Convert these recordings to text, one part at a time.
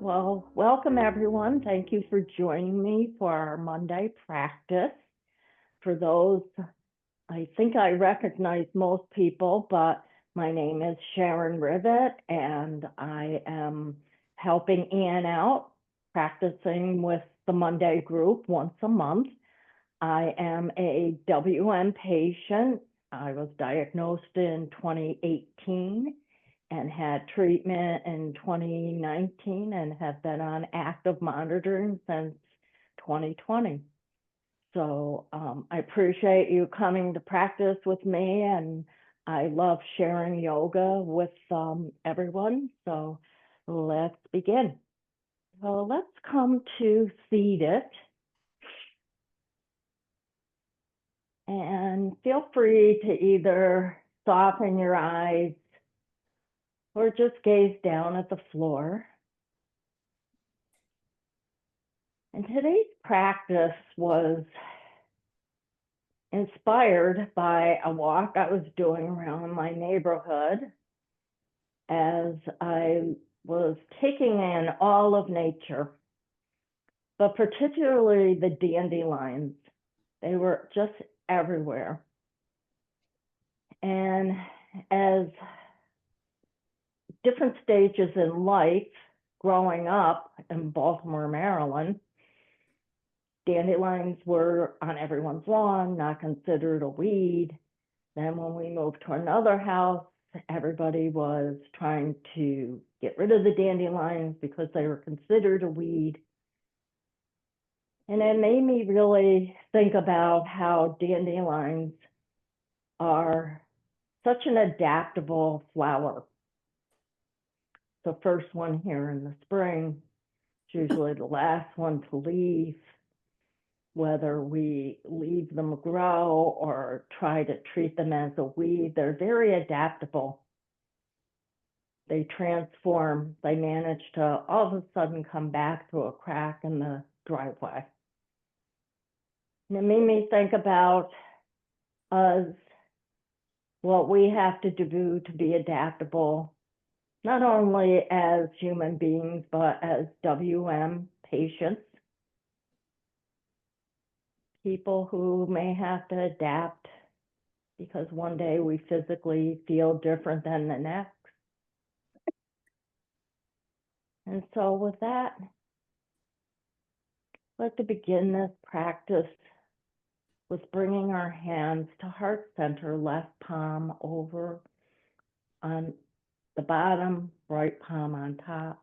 Well, welcome everyone. Thank you for joining me for our Monday practice. For those, I think I recognize most people, but my name is Sharon Rivet, and I am helping Ann out, practicing with the Monday group once a month. I am a WM patient. I was diagnosed in 2018 and had treatment in 2019 and have been on active monitoring since 2020. So I appreciate you coming to practice with me, and I love sharing yoga with everyone. So let's begin. So let's come to seated. And feel free to either soften your eyes or just gaze down at the floor. And today's practice was inspired by a walk I was doing around my neighborhood as I was taking in all of nature, but particularly the dandelions. They were just everywhere. And as different stages in life, growing up in Baltimore, Maryland, dandelions were on everyone's lawn, not considered a weed. Then when we moved to another house, everybody was trying to get rid of the dandelions because they were considered a weed. And it made me really think about how dandelions are such an adaptable flower. The first one here in the spring, it's usually the last one to leave. Whether we leave them grow or try to treat them as a weed, they're very adaptable. They transform. They manage to all of a sudden come back through a crack in the driveway. And it made me think about us, what we have to do to be adaptable, not only as human beings, but as WM patients. People who may have to adapt because one day we physically feel different than the next. And so with that, I'd like to begin this practice with bringing our hands to heart center, left palm over on the bottom, right palm on top.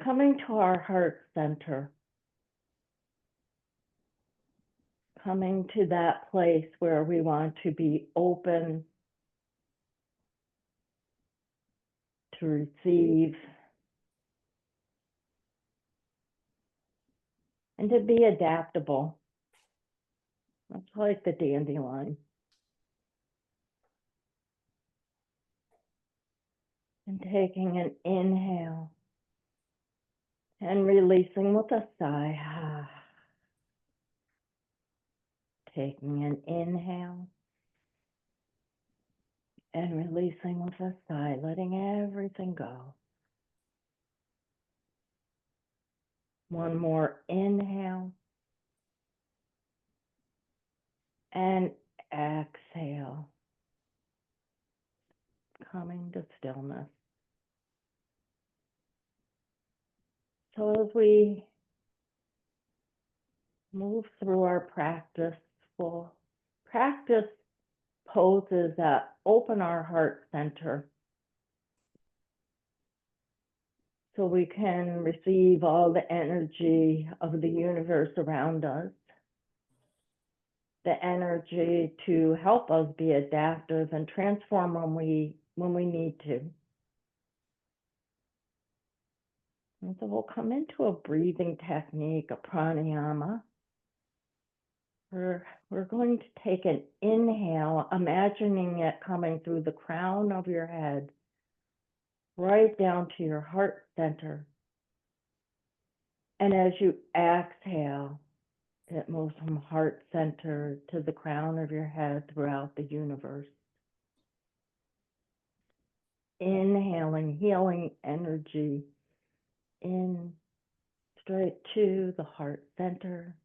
Coming to our heart center, coming to that place where we want to be open to receive and to be adaptable. Much like the dandelion. And taking an inhale and releasing with a sigh. Taking an inhale and releasing with a sigh, letting everything go. One more inhale and exhale, coming to stillness. So as we move through our practice, we'll practice poses that open our heart center so we can receive all the energy of the universe around us, the energy to help us be adaptive and transform when we need to. And so we'll come into a breathing technique, a pranayama. We're going to take an inhale, imagining it coming through the crown of your head, right down to your heart center. And as you exhale, it moves from heart center to the crown of your head throughout the universe. Inhaling healing energy in straight to the heart center.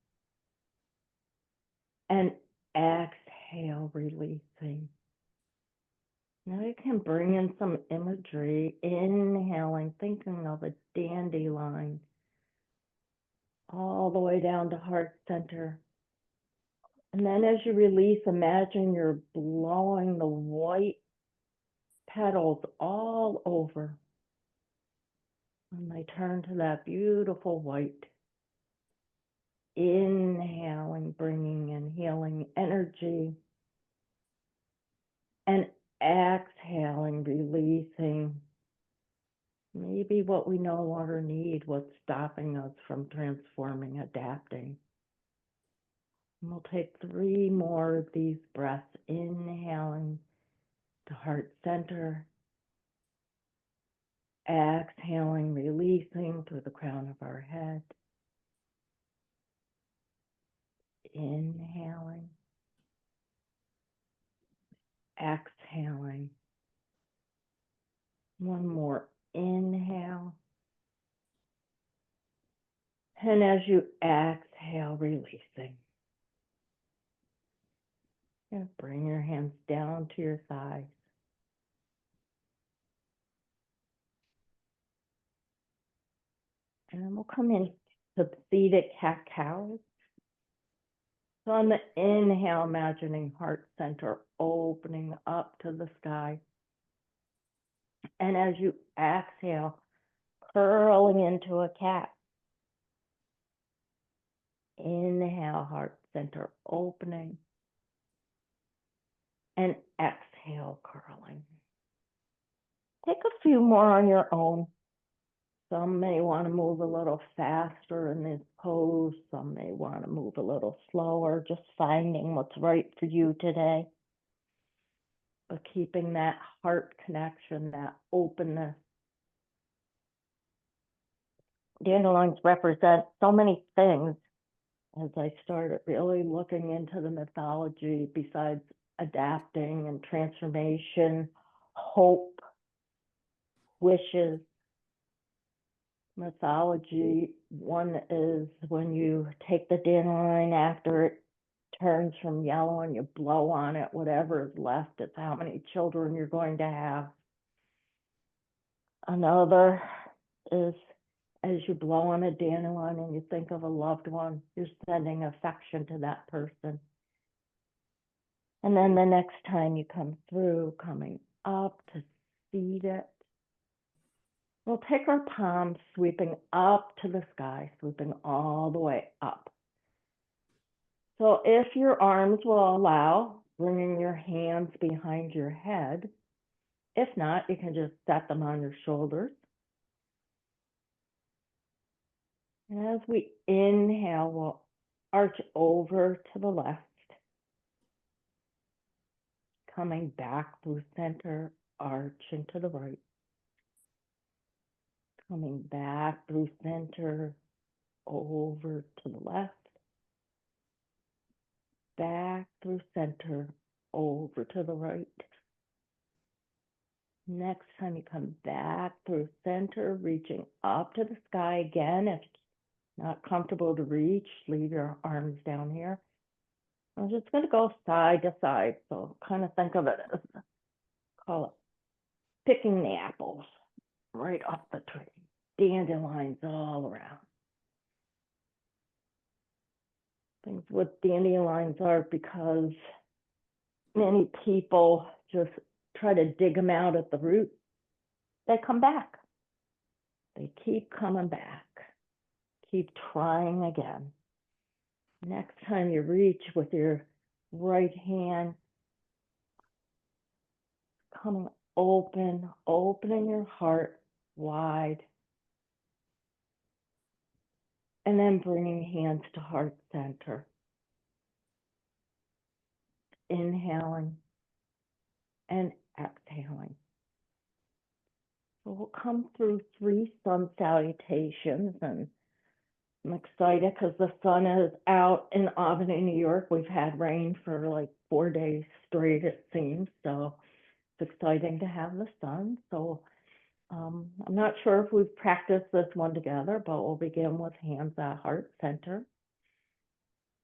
And exhale, releasing. Now you can bring in some imagery, inhaling, thinking of a dandelion all the way down to heart center. And then as you release, imagine you're blowing the white petals all over. And they turn to that beautiful white. Inhaling, bringing in healing energy. And exhaling, releasing maybe what we no longer need, what's stopping us from transforming, adapting. And we'll take 3 more of these breaths, inhaling to heart center, exhaling, releasing through the crown of our head, inhaling, exhaling. One more inhale. And as you exhale, releasing. And bring your hands down to your thighs. And then we'll come in to seated cat-cow. So on the inhale, imagining heart center opening up to the sky. And as you exhale, curling into a cat. Inhale, heart center opening. And exhale, curling. Take a few more on your own. Some may want to move a little faster in this pose. Some may want to move a little slower, just finding what's right for you today. But keeping that heart connection, that openness. Dandelions represent so many things. As I started really looking into the mythology, besides adapting and transformation, hope, wishes, mythology, one is when you take the dandelion after it turns from yellow and you blow on it, whatever is left, it's how many children you're going to have. Another is as you blow on a dandelion and you think of a loved one, you're sending affection to that person. And then the next time you come through, coming up to seed it, we'll take our palms, sweeping up to the sky, sweeping all the way up. So if your arms will allow, bringing your hands behind your head. If not, you can just set them on your shoulders. And as we inhale, we'll arch over to the left, coming back through center, arching to the right. Coming back through center, over to the left. Back through center, over to the right. Next time you come back through center, reaching up to the sky again. If not comfortable to reach, leave your arms down here. I'm just going to go side to side. So kind of think of it as, call it picking the apples right off the tree. Dandelions all around. Things what dandelions are, because many people just try to dig them out at the root. They come back. They keep coming back. Keep trying again. Next time you reach with your right hand, coming open, opening your heart wide. And then bringing hands to heart center. Inhaling and exhaling. So we'll come through 3 sun salutations, and I'm excited because the sun is out in Albany, New York. We've had rain for like 4 days straight, it seems. So it's exciting to have the sun. So I'm not sure if we've practiced this one together, but we'll begin with hands at heart center.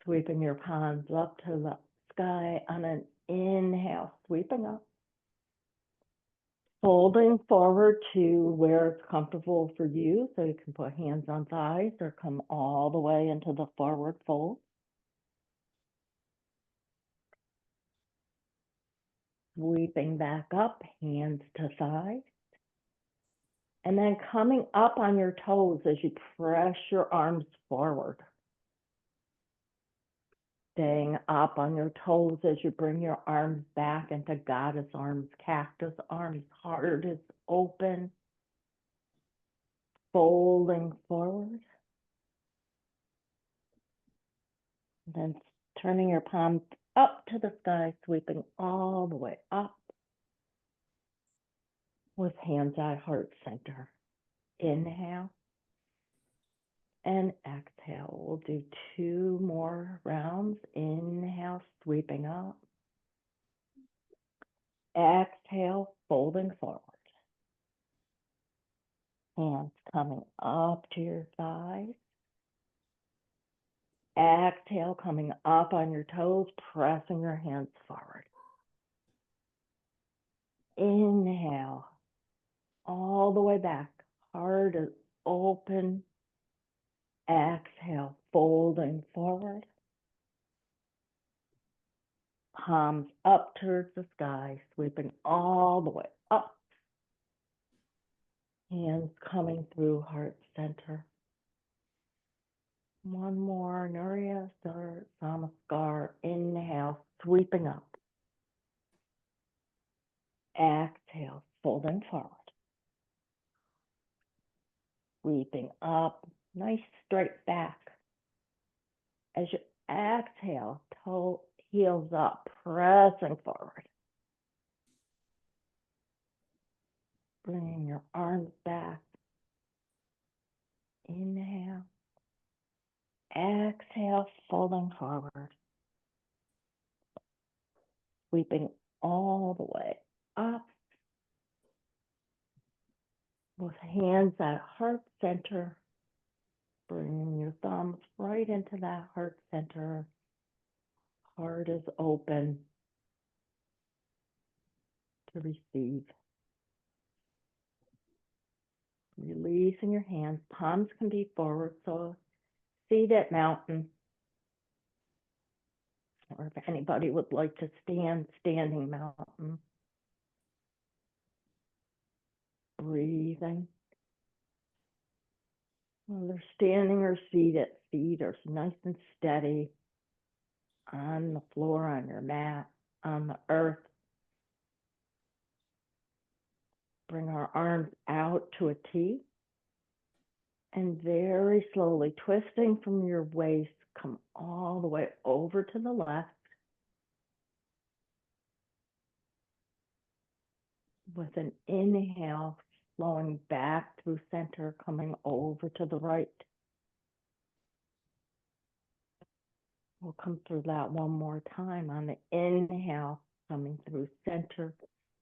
Sweeping your palms up to the sky on an inhale, sweeping up. Folding forward to where it's comfortable for you, so you can put hands on thighs or come all the way into the forward fold. Sweeping back up, hands to thighs. And then coming up on your toes as you press your arms forward. Staying up on your toes as you bring your arms back into goddess arms, cactus arms, heart is open. Folding forward. Then turning your palms up to the sky, sweeping all the way up with hands at heart center. Inhale and exhale. We'll do 2 more rounds. Inhale, sweeping up. Exhale, folding forward. Hands coming up to your thighs. Exhale, coming up on your toes, pressing your hands forward. Inhale, all the way back. Heart is open. Exhale, folding forward. Palms up towards the sky, sweeping all the way up. Hands coming through heart center. One more, Nuriya Samaskar. Inhale, sweeping up. Exhale, folding forward. Sweeping up, nice straight back. As you exhale, toe heels up, pressing forward. Bringing your arms back. Inhale. Exhale, folding forward. Sweeping all the way up. With hands at heart center. Bringing your thumbs right into that heart center. Heart is open to receive. Releasing your hands. Palms can be forward, so seated mountain. Or if anybody would like to stand, standing mountain. Breathing. Whether standing or seated, feet are nice and steady on the floor, on your mat, on the earth. Bring our arms out to a T. And very slowly, twisting from your waist, come all the way over to the left. With an inhale, flowing back through center, coming over to the right. We'll come through that one more time. On the inhale, coming through center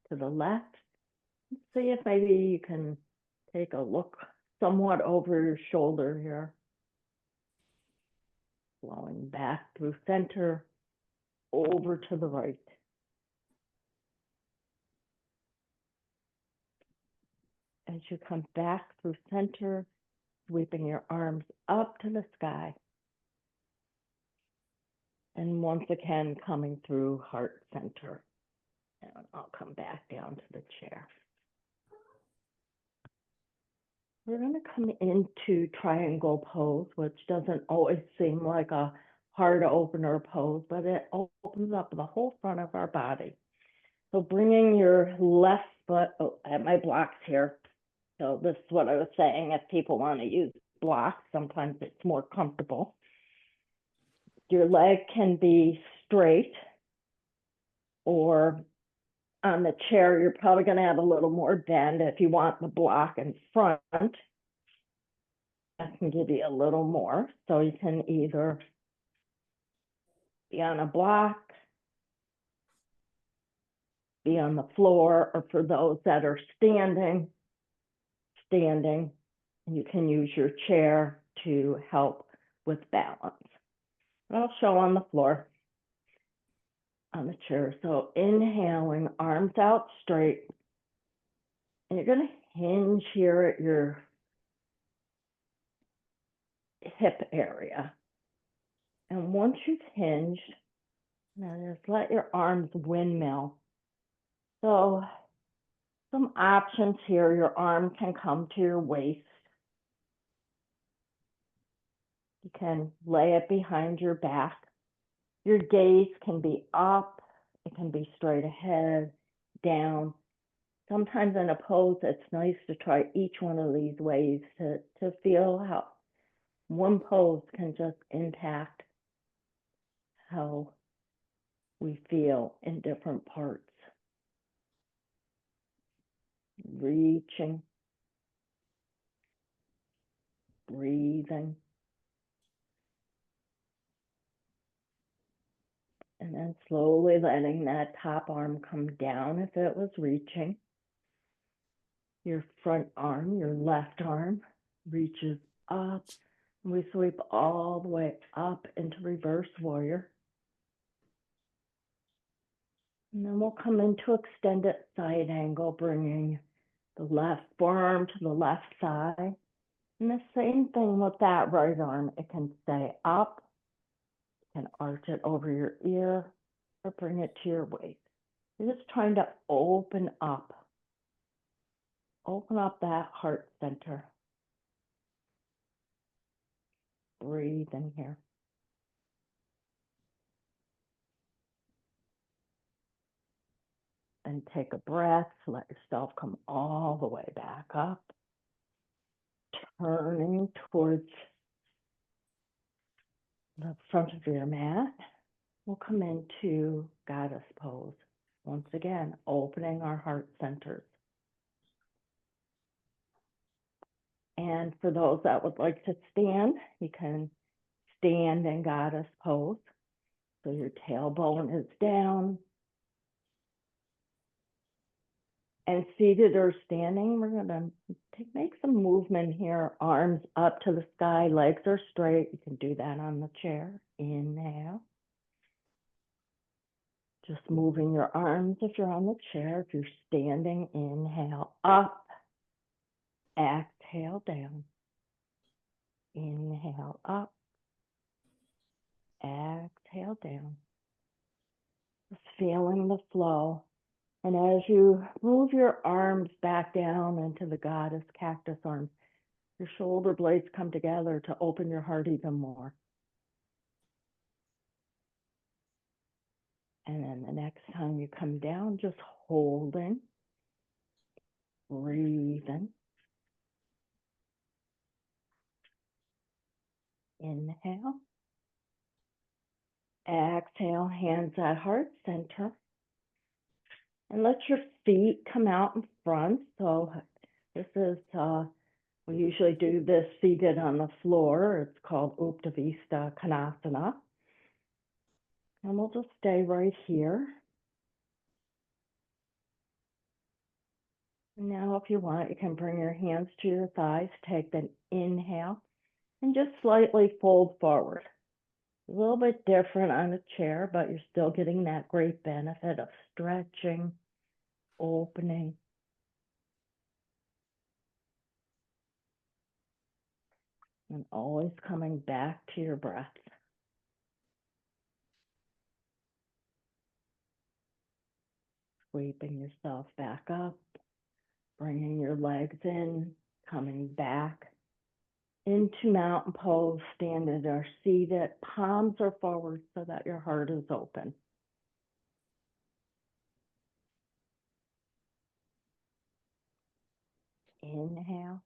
to the left. See if maybe you can take a look somewhat over your shoulder here. Flowing back through center, over to the right. As you come back through center, sweeping your arms up to the sky. And once again, coming through heart center. And I'll come back down to the chair. We're going to come into triangle pose, which doesn't always seem like a hard opener pose, but it opens up the whole front of our body. So bringing your left foot, at my blocks here. So this is what I was saying, if people want to use blocks, sometimes it's more comfortable. Your leg can be straight, or on the chair, you're probably going to have a little more bend. If you want the block in front, I can give you a little more. So you can either be on a block, be on the floor, or for those that are standing, standing, you can use your chair to help with balance. I'll show on the floor, on the chair. So inhaling, arms out straight, and you're going to hinge here at your hip area. And once you've hinged, now just let your arms windmill. So some options here, your arm can come to your waist. You can lay it behind your back. Your gaze can be up, it can be straight ahead, down. Sometimes in a pose, it's nice to try each one of these ways to feel how one pose can just impact how we feel in different parts. Reaching, breathing, and then slowly letting that top arm come down if it was reaching. Your front arm, your left arm, reaches up. We sweep all the way up into reverse warrior. And then we'll come into extended side angle, bringing the left forearm to the left side. And the same thing with that right arm. It can stay up, you can arch it over your ear, or bring it to your waist. You're just trying to open up that heart center. Breathe in here. And take a breath, let yourself come all the way back up. Turning towards the front of your mat, we'll come into goddess pose. Once again, opening our heart centers. And for those that would like to stand, you can stand in goddess pose. So your tailbone is down. And seated or standing, we're going to make some movement here. Arms up to the sky, legs are straight. You can do that on the chair. Inhale. Just moving your arms if you're on the chair. If you're standing, inhale up. Exhale down. Inhale up. Exhale down. Just feeling the flow. And as you move your arms back down into the goddess cactus arms, your shoulder blades come together to open your heart even more. And then the next time you come down, just holding, breathing. Inhale. Exhale, hands at heart center. And let your feet come out in front. So this is, we usually do this seated on the floor. It's called Uttanavista Konasana. And we'll just stay right here. Now, if you want, you can bring your hands to your thighs, take an inhale, and just slightly fold forward. A little bit different on a chair, but you're still getting that great benefit of stretching, opening. And always coming back to your breath. Sweeping yourself back up, bringing your legs in, coming back into mountain pose, standing or seated. Palms are forward so that your heart is open. Inhale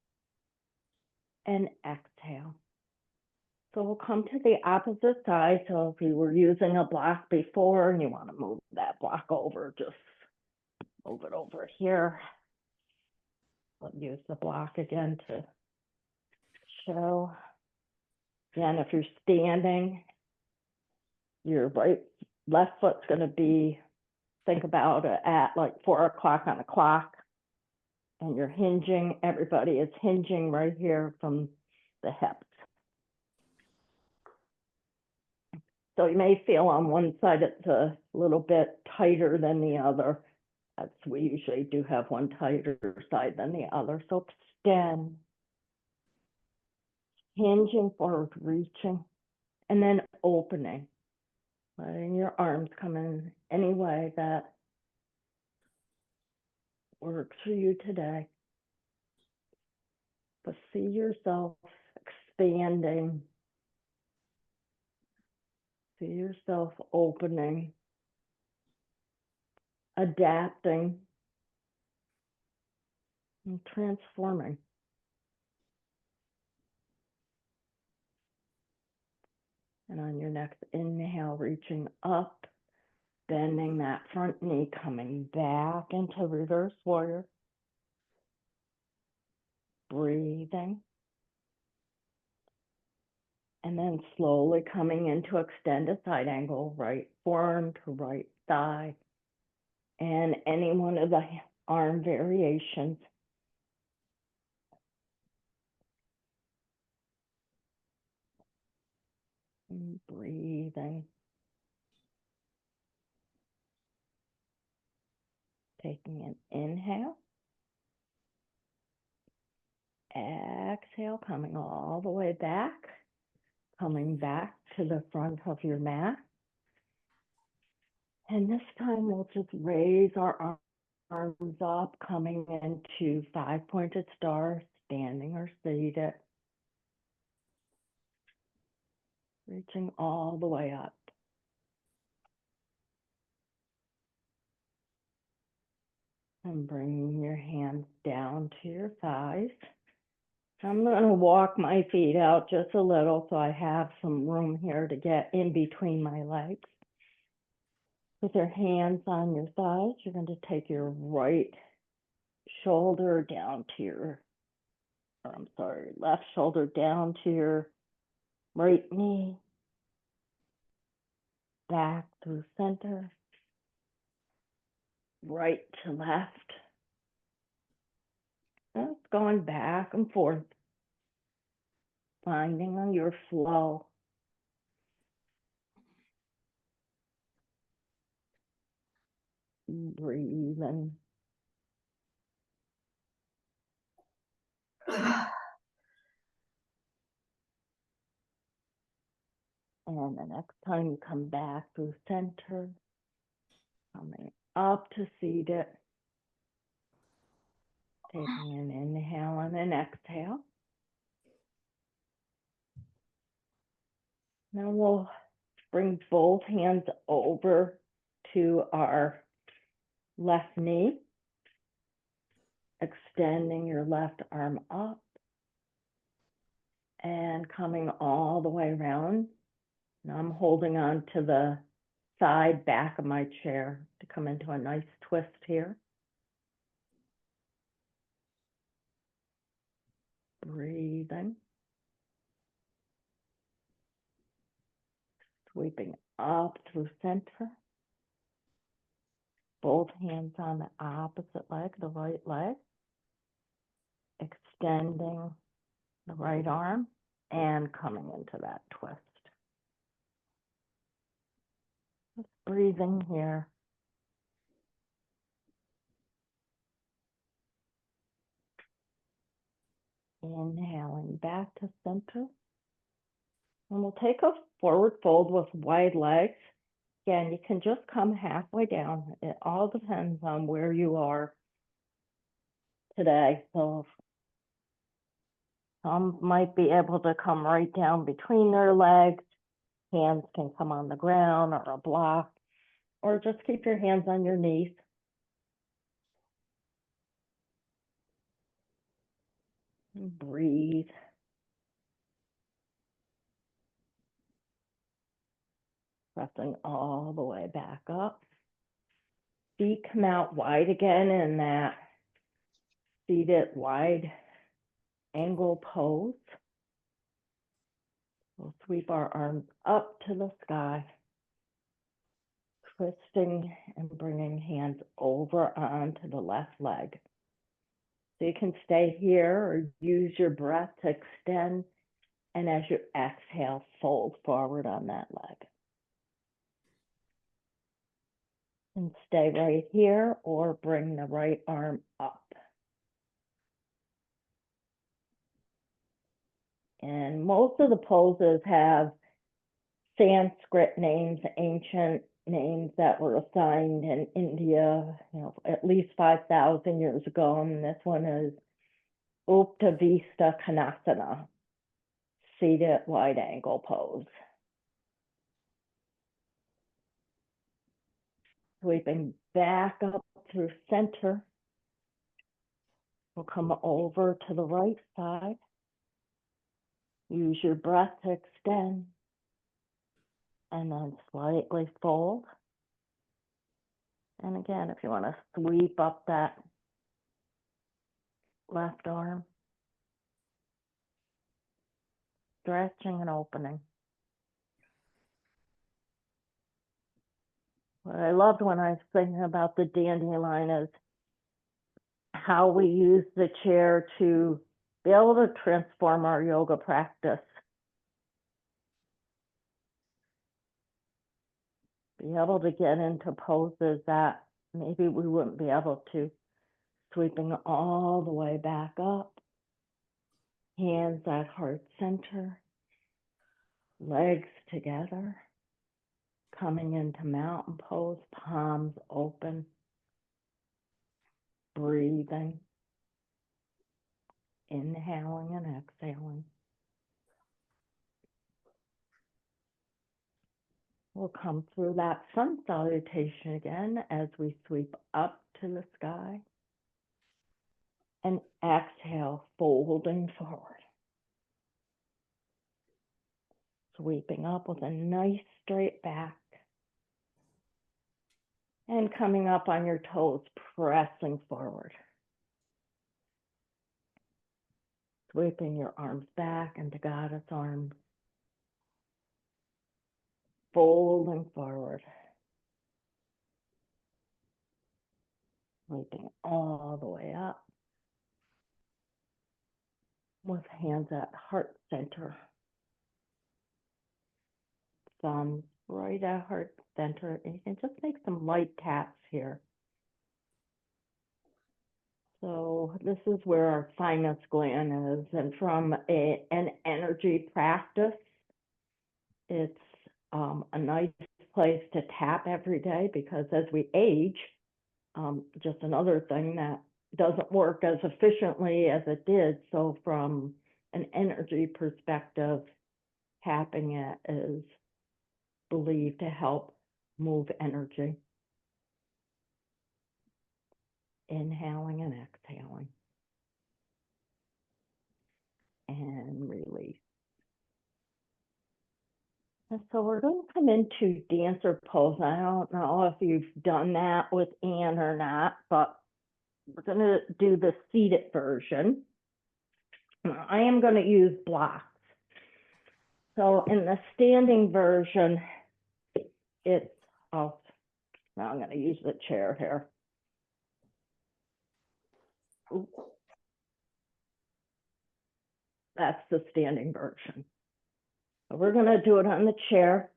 and exhale. So we'll come to the opposite side. So if you were using a block before and you want to move that block over, just move it over here. We'll use the block again to show. Again, if you're standing, your left foot's going to be, think about it at like 4 o'clock on the clock. And you're hinging, everybody is hinging right here from the hips. So you may feel on one side it's a little bit tighter than the other. We usually do have one tighter side than the other. So extend, hinging forward, reaching, and then opening. Letting your arms come in any way that works for you today. But see yourself expanding. See yourself opening, adapting, and transforming. And on your next inhale, reaching up, bending that front knee, coming back into reverse warrior. Breathing. And then slowly coming into extended side angle, right forearm to right thigh. And any one of the arm variations. And breathing. Taking an inhale. Exhale, coming all the way back. Coming back to the front of your mat. And this time we'll just raise our arms up, coming into 5-pointed star, standing or seated. Reaching all the way up. And bringing your hands down to your thighs. I'm going to walk my feet out just a little so I have some room here to get in between my legs. With your hands on your thighs, you're going to take your right shoulder down to your, left shoulder down to your right knee. Back through center. Right to left. And it's going back and forth. Finding on your flow. Breathing. And the next time you come back through center, coming up to seated. Taking an inhale and an exhale. Now we'll bring both hands over to our left knee, extending your left arm up and coming all the way around. Now I'm holding on to the side back of my chair to come into a nice twist here. Breathing. Sweeping up through center. Both hands on the opposite leg, the right leg. Extending the right arm and coming into that twist. Just breathing here. Inhaling back to center. And we'll take a forward fold with wide legs. Again, you can just come halfway down. It all depends on where you are today. So some might be able to come right down between their legs. Hands can come on the ground or a block, or just keep your hands on your knees. And breathe. Pressing all the way back up. Feet come out wide again in that seated wide angle pose. We'll sweep our arms up to the sky, twisting and bringing hands over onto the left leg. So you can stay here or use your breath to extend, and as you exhale, fold forward on that leg. And stay right here or bring the right arm up. And most of the poses have Sanskrit names, ancient names that were assigned in India, at least 5,000 years ago. And this one is Uttanasana Konasana, seated wide angle pose. Sweeping back up through center. We'll come over to the right side. Use your breath to extend. And then slightly fold. And again, if you want to sweep up that left arm, stretching and opening. What I loved when I was thinking about the dandelion is how we use the chair to be able to transform our yoga practice. Be able to get into poses that maybe we wouldn't be able to. Sweeping all the way back up. Hands at heart center. Legs together. Coming into mountain pose, palms open. Breathing. Inhaling and exhaling. We'll come through that sun salutation again as we sweep up to the sky. And exhale, folding forward. Sweeping up with a nice straight back. And coming up on your toes, pressing forward. Sweeping your arms back into goddess arms. Folding forward. Sweeping all the way up. With hands at heart center. Thumbs right at heart center. And you can just make some light taps here. So this is where our thymus gland is. And from an energy practice, it's a nice place to tap every day, because as we age, just another thing that doesn't work as efficiently as it did. So from an energy perspective, tapping it is believed to help move energy. Inhaling and exhaling. And release. And so we're going to come into dancer pose. I don't know if you've done that with Anne or not, but we're going to do the seated version. I am going to use blocks. So in the standing version, it's, now I'm going to use the chair here. Ooh. That's the standing version. So we're going to do it on the chair,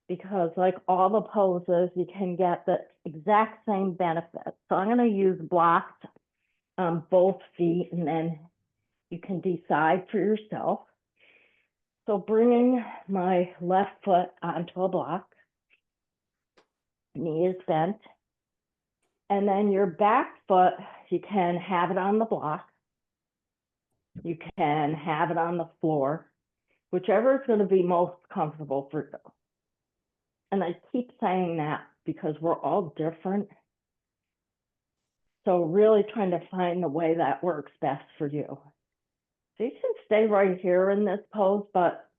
because like all the poses, you can get the exact same benefit. So I'm going to use blocks on both feet, and then you can decide for yourself. So bringing my left foot onto a block, knee is bent, and then your back foot, you can have it on the block, you can have it on the floor, whichever is going to be most comfortable for you. And I keep saying that because we're all different. So really trying to find the way that works best for you. So you can stay right here in this pose, but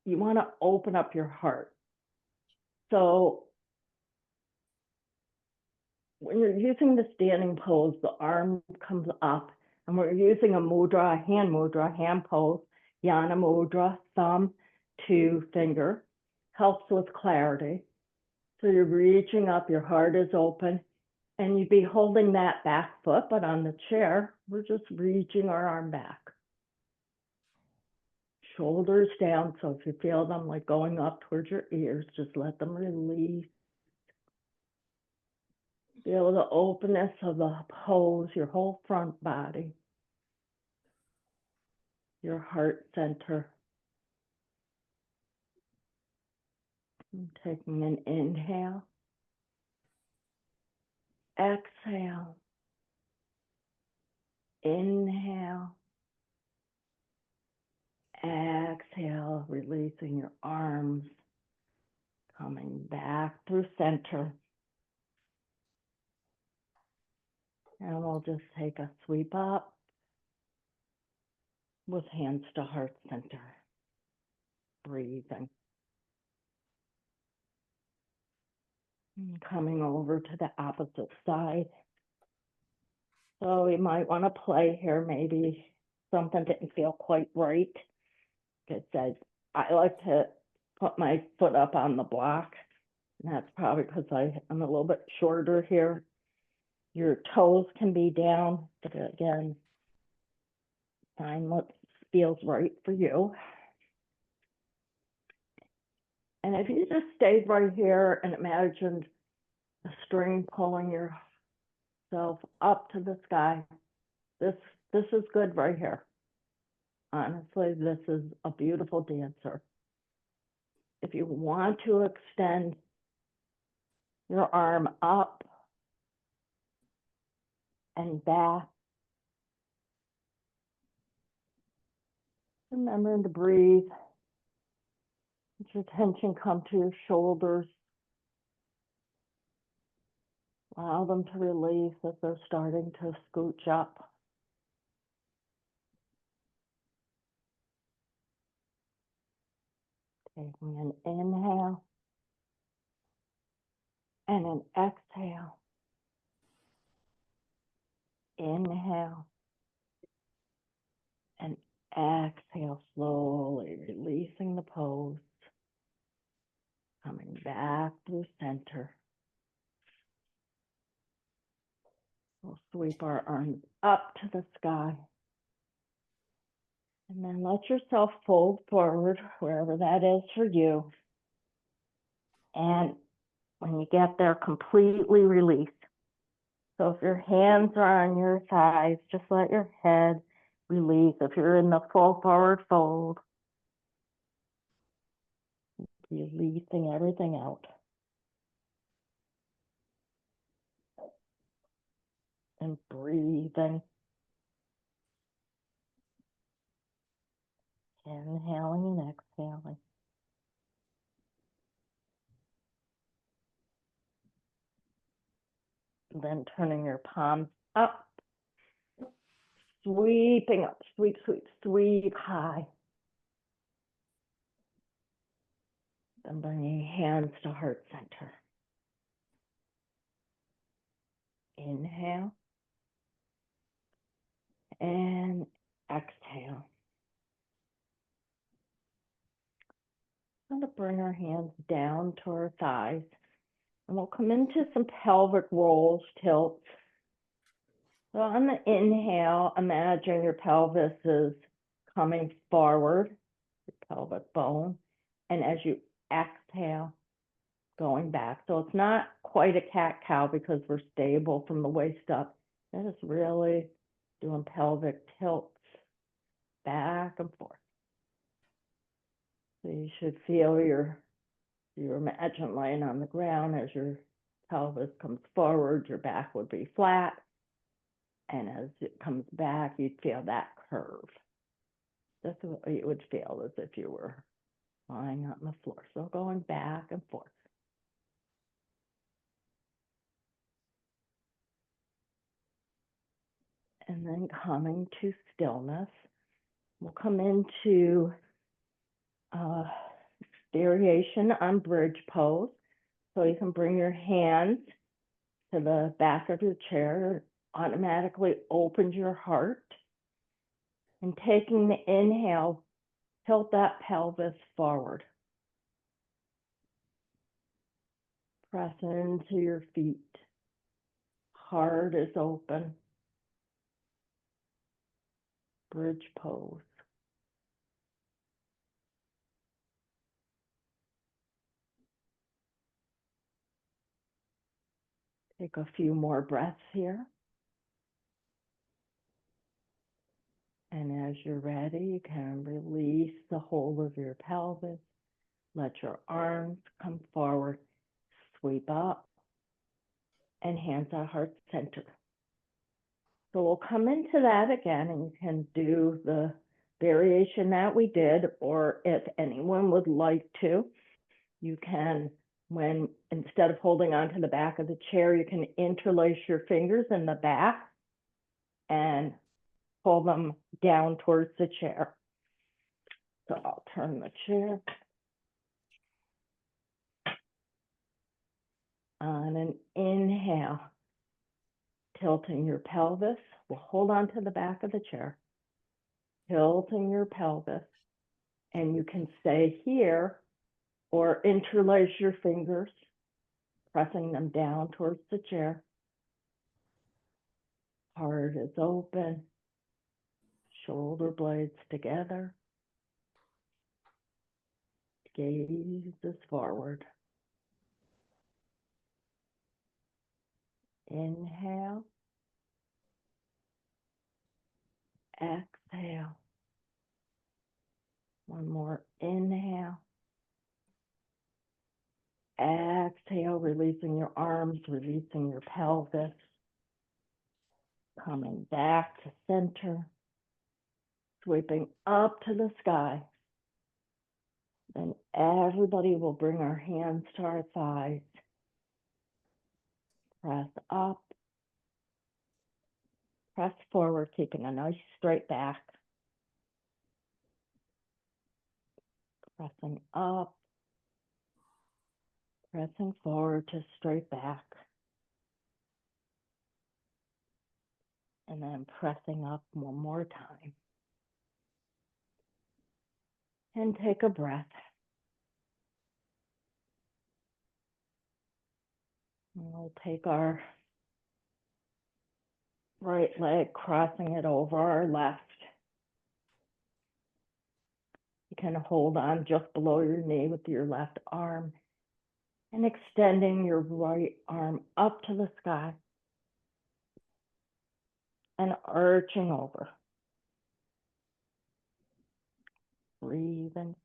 you want to open up your heart. So when you're using the standing pose, the arm comes up, and we're using a mudra, hand pose, Yana mudra, thumb to finger, helps with clarity. So you're reaching up, your heart is open, And you'd be holding that back foot, but on the chair, we're just reaching our arm back. Shoulders down, so if you feel them like going up towards your ears, just let them release. Feel the openness of the pose, your whole front body, your heart center. And taking an inhale, exhale, inhale, exhale, releasing your arms, coming back through center. And we'll just take a sweep up with hands to heart center, breathing. And coming over to the opposite side. So you might want to play here, maybe something didn't feel quite right. Like I said, I like to put my foot up on the block, and that's probably because I'm a little bit shorter here. Your toes can be down, but again, find what feels right for you. And if you just stayed right here and imagined a string pulling yourself up to the sky, this is good right here. Honestly, this is a beautiful dancer. If you want to extend your arm up and back, remember to breathe. Let your attention come to your shoulders. Allow them to release as they're starting to scooch up. Taking an inhale and an exhale. Inhale and exhale, slowly releasing the pose. Coming back through center. We'll sweep our arms up to the sky. And then let yourself fold forward, wherever that is for you. And when you get there, completely release. So if your hands are on your thighs, just let your head release. If you're in the full forward fold, releasing everything out. And breathing. Inhaling and exhaling. Then turning your palms up, sweeping up, sweep, sweep, sweep high. Then bringing hands to heart center. Inhale and exhale. I'm going to bring our hands down to our thighs, and we'll come into some pelvic rolls, tilts. So on the inhale, imagine your pelvis is coming forward, your pelvic bone, and as you exhale, going back. So it's not quite a cat-cow because we're stable from the waist up. That is really doing pelvic tilts back and forth. So you should feel you imagine laying on the ground as your pelvis comes forward, your back would be flat. And as it comes back, you'd feel that curve. That's what you would feel as if you were lying on the floor. So going back and forth. And then coming to stillness. We'll come into variation on bridge pose. So you can bring your hands to the back of your chair, automatically opens your heart. And taking the inhale, tilt that pelvis forward. Press into your feet. Heart is open. Bridge pose. Take a few more breaths here. And as you're ready, you can release the whole of your pelvis. Let your arms come forward, sweep up, and hands at heart center. So we'll come into that again, and you can do the variation that we did, or if anyone would like to, you can, when instead of holding onto the back of the chair, you can interlace your fingers in the back and pull them down towards the chair. So I'll turn the chair. On an inhale, tilting your pelvis. We'll hold on to the back of the chair, tilting your pelvis, and you can stay here or interlace your fingers, pressing them down towards the chair. Heart is open, shoulder blades together, gaze is forward. Inhale, exhale. One more inhale. Exhale, releasing your arms, releasing your pelvis. Coming back to center. Sweeping up to the sky. Then everybody will bring our hands to our thighs. Press up. Press forward, keeping a nice straight back. Pressing up. Pressing forward to straight back. And then pressing up one more time. And take a breath. And we'll take our right leg, crossing it over our left. You can hold on just below your knee with your left arm and extending your right arm up to the sky and arching over. Breathing.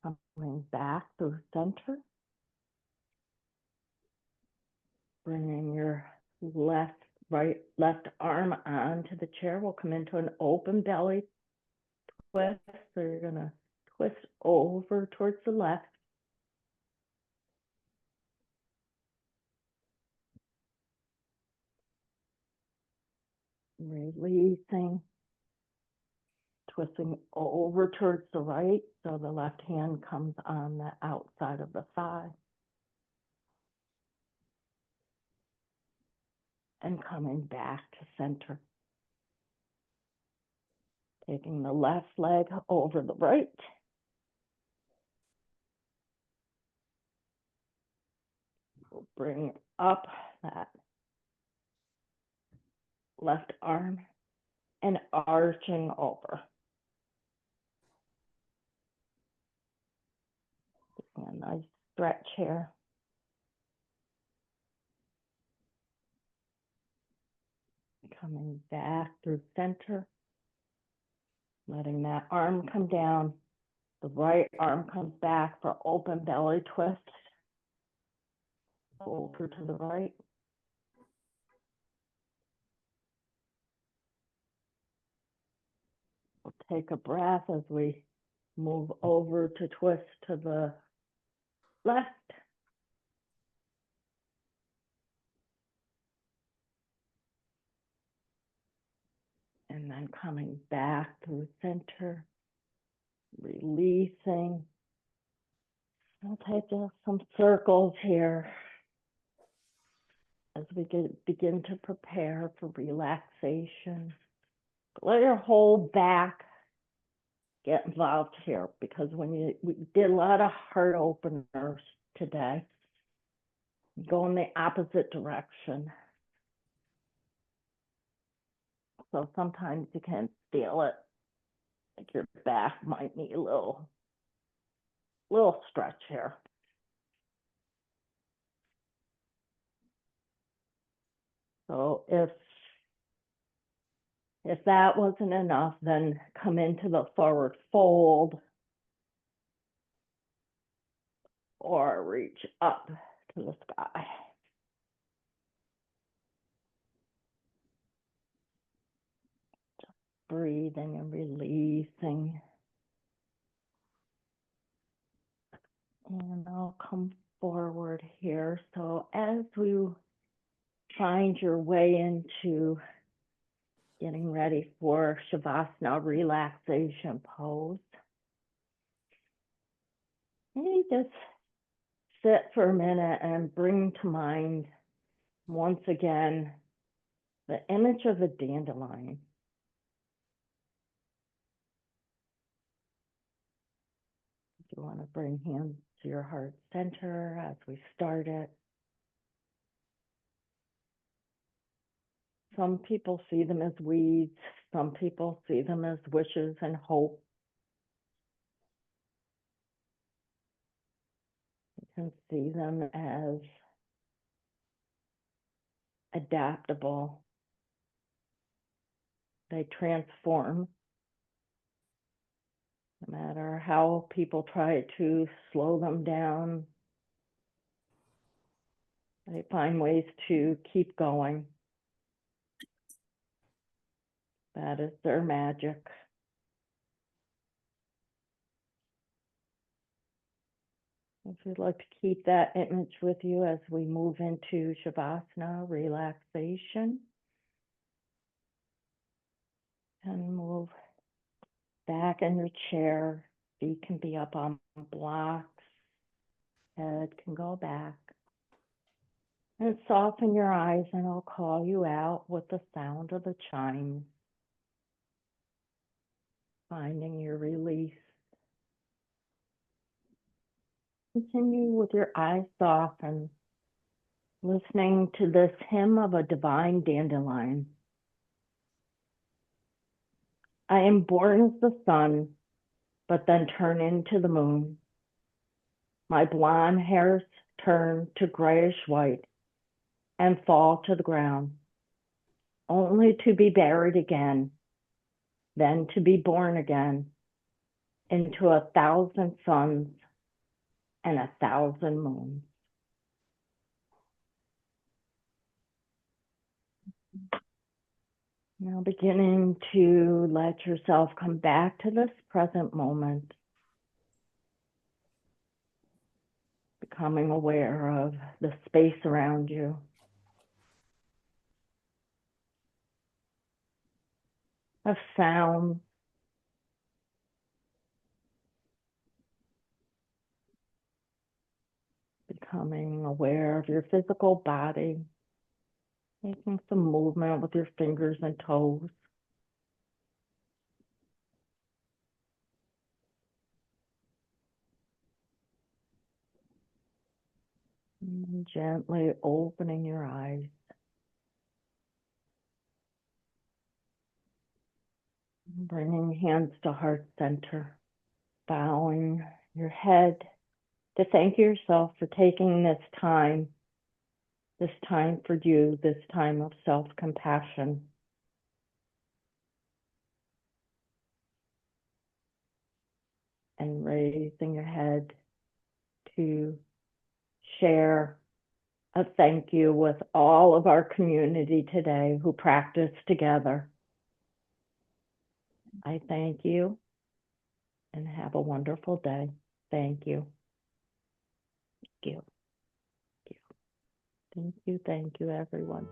Coming back through center. Bringing your left arm onto the chair. We'll come into an open belly twist. So you're going to twist over towards the left. Releasing. Twisting over towards the right. So the left hand comes on the outside of the thigh. And coming back to center. Taking the left leg over the right. We'll bring up that left arm and arching over. A nice stretch here. Coming back through center. Letting that arm come down. The right arm comes back for open belly twist. Over to the right. We'll take a breath as we move over to twist to the left. And then coming back through center, releasing. I'll take some circles here as we begin to prepare for relaxation. Let your whole back get involved here, because we did a lot of heart openers today, go in the opposite direction. So sometimes you can feel it, like your back might need a little stretch here. So if that wasn't enough, then come into the forward fold or reach up to the sky. Just breathing and releasing. And I'll come forward here. So as you find your way into getting ready for Shavasana relaxation pose, maybe just sit for a minute and bring to mind once again the image of a dandelion. If you want to bring hands to your heart center as we start it. Some people see them as weeds. Some people see them as wishes and hope. You can see them as adaptable. They transform. No matter how people try to slow them down, they find ways to keep going. That is their magic. If you'd like to keep that image with you as we move into Shavasana relaxation, and move back in your chair. Feet can be up on blocks. Head can go back. And soften your eyes, and I'll call you out with the sound of the chime. Finding your release. Continue with your eyes softened, listening to this hymn of a divine dandelion. I am born as the sun, but then turn into the moon. My blonde hairs turn to grayish white and fall to the ground, only to be buried again, then to be born again into 1,000 suns and 1,000 moons. Now beginning to let yourself come back to this present moment, becoming aware of the space around you. Of sound, becoming aware of your physical body, making some movement with your fingers and toes. And gently opening your eyes. Bringing hands to heart center. Bowing your head to thank yourself for taking this time for you, this time of self-compassion. And raising your head to share a thank you with all of our community today who practice together. I thank you and have a wonderful day. Thank you. Thank you. Thank you, everyone.